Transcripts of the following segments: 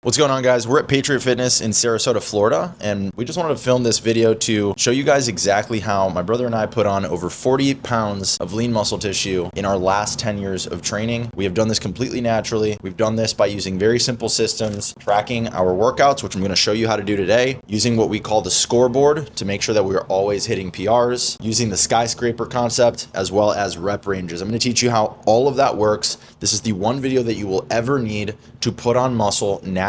What's going on, guys? We're at Patriot Fitness in Sarasota, Florida, and we just wanted to film this video to show you guys exactly how my brother and I put on over 40 pounds of lean muscle tissue in our last 10 years of training. We have done this completely naturally. We've done this by using very simple systems, tracking our workouts, which I'm going to show you how to do today, using what we call the scoreboard to make sure that we are always hitting PRs, using the skyscraper concept, as well as rep ranges. I'm going to teach you how all of that works. This is the one video that you will ever need to put on muscle naturally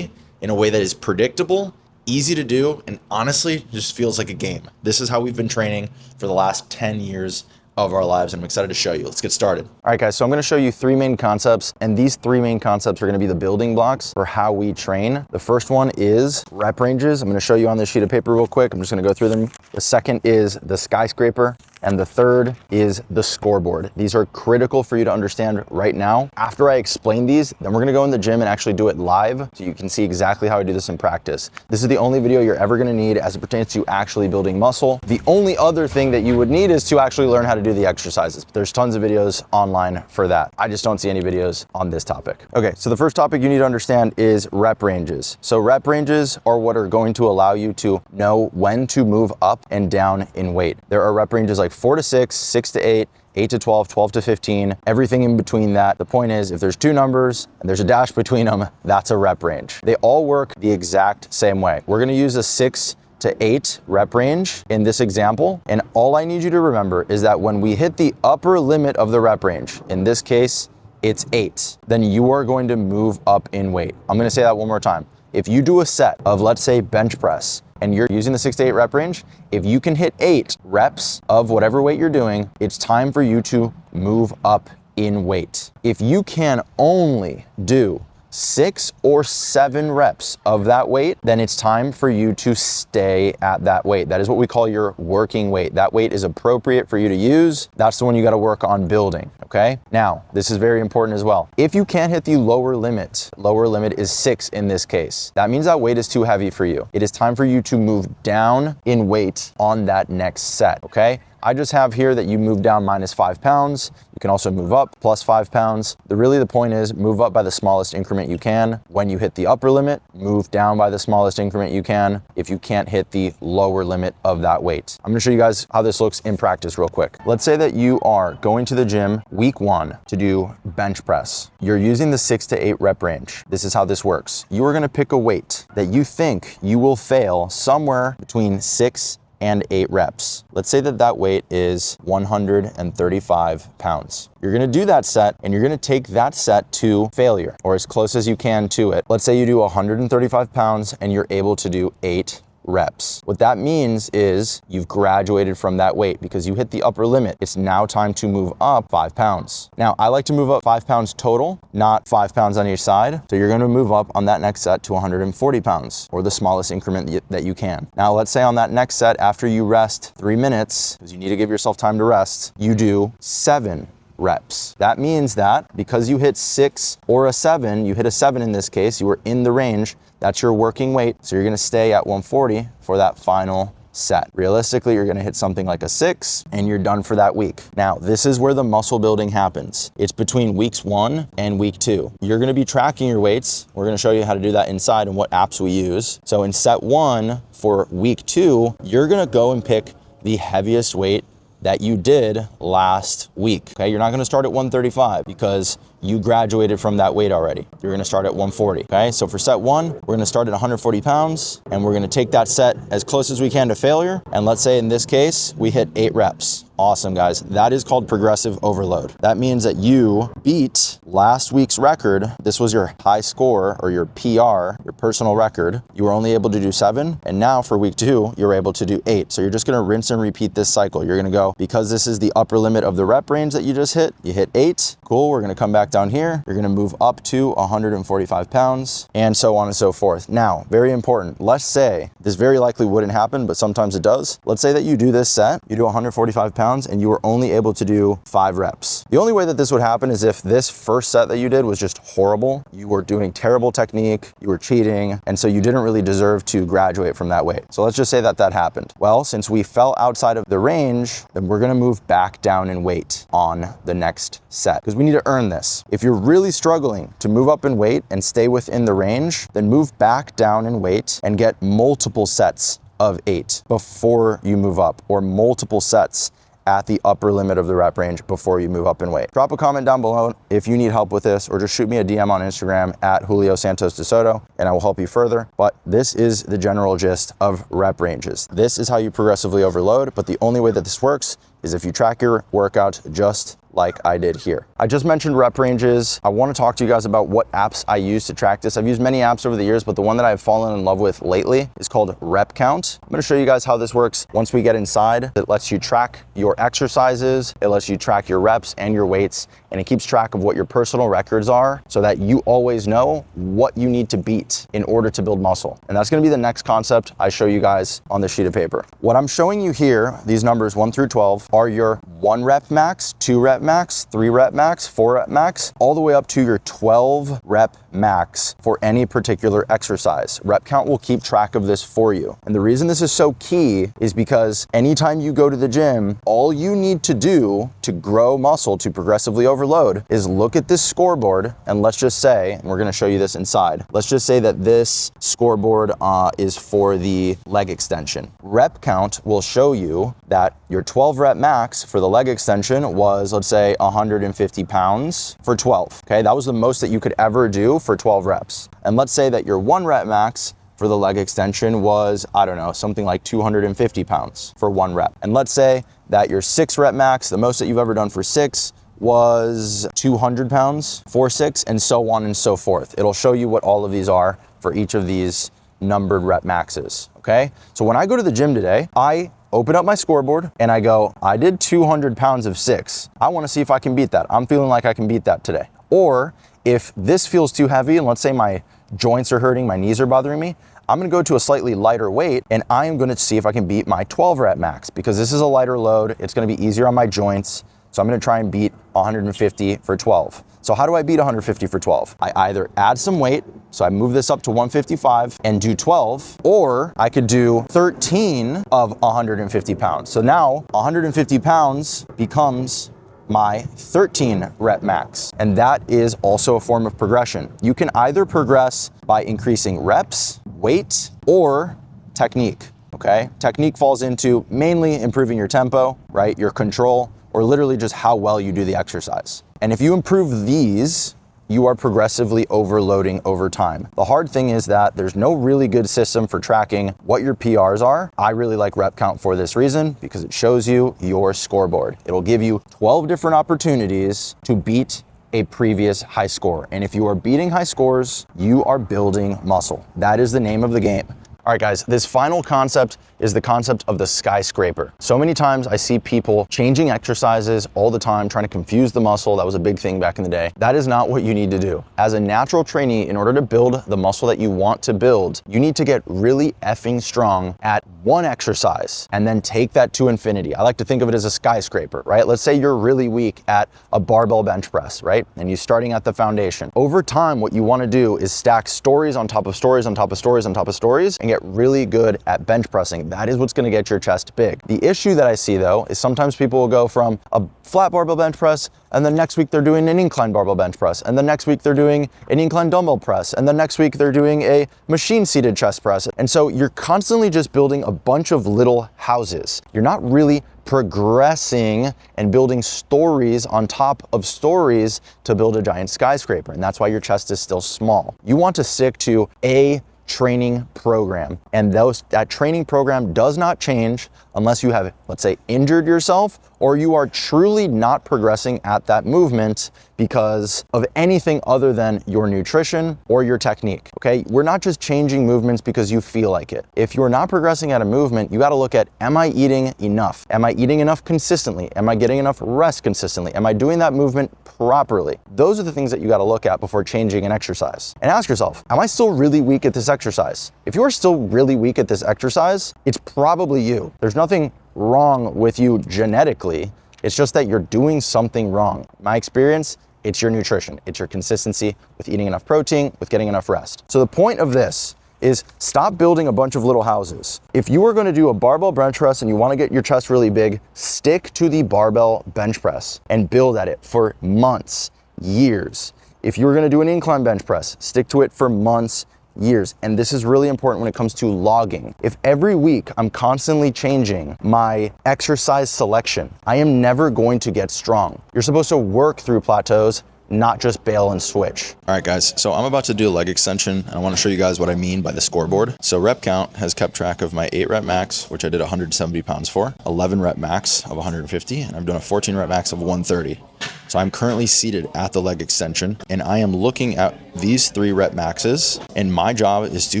in a way that is predictable, easy to do, and honestly just feels like a game. This is how we've been training for the last 10 years of our lives, and I'm excited to show you. Let's get started. All right, guys, so I'm gonna show you three main concepts, and these three main concepts are gonna be the building blocks for how we train. The first one is rep ranges. I'm gonna show you on this sheet of paper real quick. I'm just gonna go through them. The second is the skyscraper, and the third is the scoreboard. These are critical for you to understand right now. After I explain these, then we're gonna go in the gym and actually do it live so you can see exactly how I do this in practice. This is the only video you're ever gonna need as it pertains to actually building muscle. The only other thing that you would need is to actually learn how to do the exercises. There's tons of videos online for that. I just don't see any videos on this topic. Okay, so the first topic you need to understand is rep ranges. So rep ranges are what are going to allow you to know when to move up and down in weight. There are rep ranges like 4 to 6, 6 to 8, 8 to 12, 12 to 15, everything in between that. The point is, if there's two numbers and there's a dash between them, that's a rep range. They all work the exact same way. We're gonna use a 6 to 8 rep range in this example. And all I need you to remember is that when we hit the upper limit of the rep range, in this case, it's 8, then you are going to move up in weight. I'm gonna say that one more time. If you do a set of, let's say, bench press, and you're using the 6 to 8 rep range, if you can hit 8 reps of whatever weight you're doing, it's time for you to move up in weight. If you can only do 6 or 7 reps of that weight, then it's time for you to stay at that weight. That is what we call your working weight. That weight is appropriate for you to use. That's the one you got to work on building, okay? Now, this is very important as well. If you can't hit the lower limit is 6 in this case. That means that weight is too heavy for you. It is time for you to move down in weight on that next set, okay? I just have here that you move down minus 5 pounds. You can also move up plus 5 pounds. The point is move up by the smallest increment you can. When you hit the upper limit, move down by the smallest increment you can if you can't hit the lower limit of that weight. I'm gonna show you guys how this looks in practice real quick. Let's say that you are going to the gym week 1 to do bench press. You're using the 6 to 8 rep range. This is how this works. You are gonna pick a weight that you think you will fail somewhere between 6 and 8 reps. Let's say that that weight is 135 pounds. You're gonna do that set and you're gonna take that set to failure or as close as you can to it. Let's say you do 135 pounds and you're able to do 8 reps. What that means is you've graduated from that weight because you hit the upper limit. It's now time to move up 5 pounds. Now, I like to move up 5 pounds total, not 5 pounds on each side. So you're gonna move up on that next set to 140 pounds or the smallest increment that you can. Now, let's say on that next set, after you rest 3 minutes, because you need to give yourself time to rest, you do 7 reps. That means that because you hit 6 or a 7, you hit a 7 in this case, you were in the range, that's your working weight. So you're gonna stay at 140 for that final set. Realistically, you're gonna hit something like a 6 and you're done for that week. Now, this is where the muscle building happens. It's between weeks 1 and week 2. You're gonna be tracking your weights. We're gonna show you how to do that inside and what apps we use. So in set 1 for week 2, you're gonna go and pick the heaviest weight that you did last week, okay? You're not gonna start at 135 because you graduated from that weight already. You're gonna start at 140, okay? So for set 1, we're gonna start at 140 pounds and we're gonna take that set as close as we can to failure. And let's say in this case, we hit 8 reps. Awesome, guys. That is called progressive overload. That means that you beat last week's record. This was your high score or your PR, your personal record. You were only able to do 7. And now for week 2, you're able to do 8. So you're just gonna rinse and repeat this cycle. You're gonna go, because this is the upper limit of the rep range that you just hit, you hit 8. Cool, we're gonna come back down here. You're gonna move up to 145 pounds and so on and so forth. Now, very important. Let's say this very likely wouldn't happen, but sometimes it does. Let's say that you do this set, you do 145 pounds and you were only able to do 5 reps. The only way that this would happen is if this first set that you did was just horrible. You were doing terrible technique, you were cheating, and so you didn't really deserve to graduate from that weight. So let's just say that that happened. Well, since we fell outside of the range, then we're gonna move back down in weight on the next set because we need to earn this. reps. If you're really struggling to move up in weight and stay within the range, then move back down in weight and get multiple sets of 8 before you move up, or multiple sets at the upper limit of the rep range before you move up in weight. Drop a comment down below if you need help with this, or just shoot me a DM on Instagram at Julio Santos-De and I will help you further. But this is the general gist of rep ranges. This is how you progressively overload, but the only way that this works is if you track your workout just like I did here. I just mentioned rep ranges. I want to talk to you guys about what apps I use to track this. I've used many apps over the years, but the one that I've fallen in love with lately is called Rep Count. I'm going to show you guys how this works once we get inside. It lets you track your exercises, it lets you track your reps and your weights, and it keeps track of what your personal records are so that you always know what you need to beat in order to build muscle. And that's going to be the next concept I show you guys on this sheet of paper. What I'm showing you here, these numbers 1 through 12, are your 1 rep max, 2 rep max, 3 rep max, 4 rep max, all the way up to your 12 rep max for any particular exercise. Rep Count will keep track of this for you. And the reason this is so key is because anytime you go to the gym, all you need to do to grow muscle, to progressively overload, is look at this scoreboard, and let's just say, and we're going to show you this inside, let's just say that this scoreboard is for the leg extension. Rep Count will show you that your 12 rep max for the leg extension was, let's say, 150 pounds for 12. Okay, that was the most that you could ever do for 12 reps. And let's say that your 1 rep max for the leg extension was, I don't know, something like 250 pounds for 1 rep. And let's say that your 6 rep max, the most that you've ever done for 6, was 200 pounds for 6, and so on and so forth. It'll show you what all of these are for each of these numbered rep maxes, okay? So when I go to the gym today, I open up my scoreboard and I go, I did 200 pounds of 6. I want to see if I can beat that. I'm feeling like I can beat that today. Or if this feels too heavy, and let's say my joints are hurting, my knees are bothering me, I'm going to go to a slightly lighter weight and I am going to see if I can beat my 12 rep max, because this is a lighter load. It's going to be easier on my joints. So I'm going to try and beat 150 for 12. So how do I beat 150 for 12? I either add some weight, so I move this up to 155 and do 12, or I could do 13 of 150 pounds. So now 150 pounds becomes my 13 rep max. And that is also a form of progression. You can either progress by increasing reps, weight, or technique, okay? Technique falls into mainly improving your tempo, right? Your control, or literally just how well you do the exercise. And if you improve these, you are progressively overloading over time. The hard thing is that there's no really good system for tracking what your PRs are. I really like Rep Count for this reason, because it shows you your scoreboard. It'll give you 12 different opportunities to beat a previous high score. And if you are beating high scores, you are building muscle. That is the name of the game. All right, guys, this final concept is the concept of the skyscraper. So many times I see people changing exercises all the time, trying to confuse the muscle. That was a big thing back in the day. That is not what you need to do. As a natural trainee, in order to build the muscle that you want to build, you need to get really effing strong at one exercise and then take that to infinity. I like to think of it as a skyscraper, right? Let's say you're really weak at a barbell bench press, right? And you're starting at the foundation. Over time, what you want to do is stack stories on top of stories on top of stories on top of stories and get really good at bench pressing. That is what's going to get your chest big. The issue that I see though is sometimes people will go from a flat barbell bench press, and then next week they're doing an incline barbell bench press, and the next week they're doing an incline dumbbell press, and the next week they're doing a machine seated chest press. And so you're constantly just building a bunch of little houses. You're not really progressing and building stories on top of stories to build a giant skyscraper. And that's why your chest is still small. You want to stick to a training program, and that training program does not change unless you have, let's say, injured yourself, or you are truly not progressing at that movement because of anything other than your nutrition or your technique, okay? We're not just changing movements because you feel like it. If you're not progressing at a movement, you gotta look at, am I eating enough? Am I eating enough consistently? Am I getting enough rest consistently? Am I doing that movement properly? Those are the things that you gotta look at before changing an exercise. And ask yourself, am I still really weak at this exercise? If you're still really weak at this exercise, it's probably you. There's nothing wrong with you genetically. It's just that you're doing something wrong. My experience, it's your nutrition. It's your consistency with eating enough protein, with getting enough rest. So the point of this is stop building a bunch of little houses. If you are going to do a barbell bench press and you want to get your chest really big, stick to the barbell bench press and build at it for months, years. If you're gonna do an incline bench press, stick to it for months, years. And this is really important when it comes to logging. If every week I'm constantly changing my exercise selection, I am never going to get strong. You're supposed to work through plateaus, not just bail and switch. All right, guys, so I'm about to do a leg extension. I want to show you guys what I mean by the scoreboard. So rep count has kept track of my 8 rep max, which I did 170 pounds for, 11 rep max of 150, and I've done a 14 rep max of 130. So I'm currently seated at the leg extension, and I am looking at these 3 rep maxes, and my job is to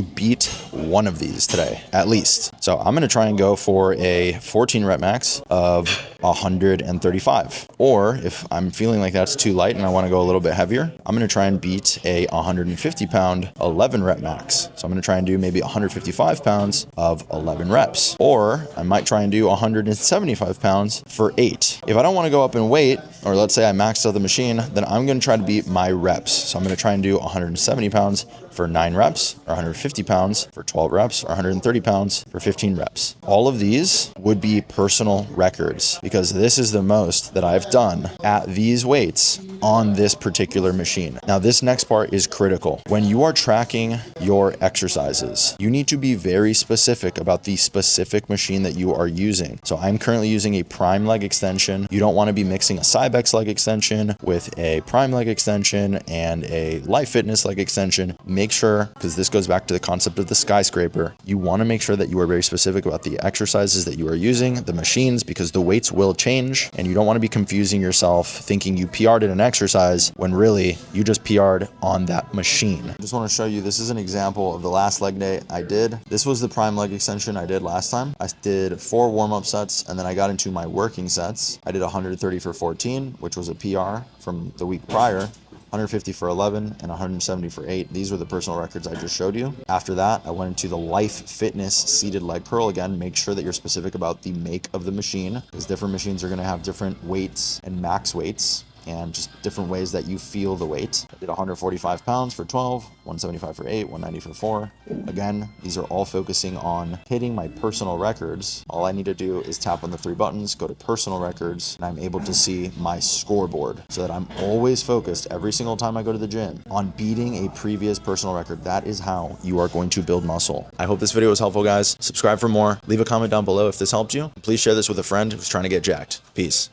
beat one of these today, at least. So I'm gonna try and go for a 14 rep max of 135. Or if I'm feeling like that's too light and I wanna go a little bit heavier, I'm gonna try and beat a 150 pound 11 rep max. So I'm gonna try and do maybe 155 pounds of 11 reps. Or I might try and do 175 pounds for 8. If I don't wanna go up in weight, or let's say I maxed out the machine, then I'm gonna try to beat my reps. So I'm gonna try and do 170 pounds for 9 reps, or 150 pounds for 12 reps, or 130 pounds for 15 reps. All of these would be personal records because this is the most that I've done at these weights on this particular machine. Now, this next part is critical. When you are tracking your exercises, you need to be very specific about the specific machine that you are using. So I'm currently using a prime leg extension. You don't want to be mixing a Cybex leg extension with a prime leg extension and a Life Fitness leg extension. Make sure, because this goes back to the concept of the skyscraper, you want to make sure that you are very specific about the exercises that you are using, the machines, because the weights will change, and you don't want to be confusing yourself thinking you PR'd in an exercise when really you just PR'd on that machine. I just want to show you, this is an example of the last leg day I did. This was the prime leg extension I did last time. I did 4 warm-up sets, and then I got into my working sets. I did 130 for 14, which was a PR from the week prior. 150 for 11 and 170 for 8. These were the personal records I just showed you. After that, I went into the Life Fitness seated leg curl. Again, make sure that you're specific about the make of the machine, because different machines are going to have different weights and max weights, and just different ways that you feel the weight. I did 145 pounds for 12, 175 for 8, 190 for 4. Again, these are all focusing on hitting my personal records. All I need to do is tap on the 3 buttons, go to personal records, and I'm able to see my scoreboard so that I'm always focused every single time I go to the gym on beating a previous personal record. That is how you are going to build muscle. I hope this video was helpful, guys. Subscribe for more. Leave a comment down below if this helped you. Please share this with a friend who's trying to get jacked. Peace.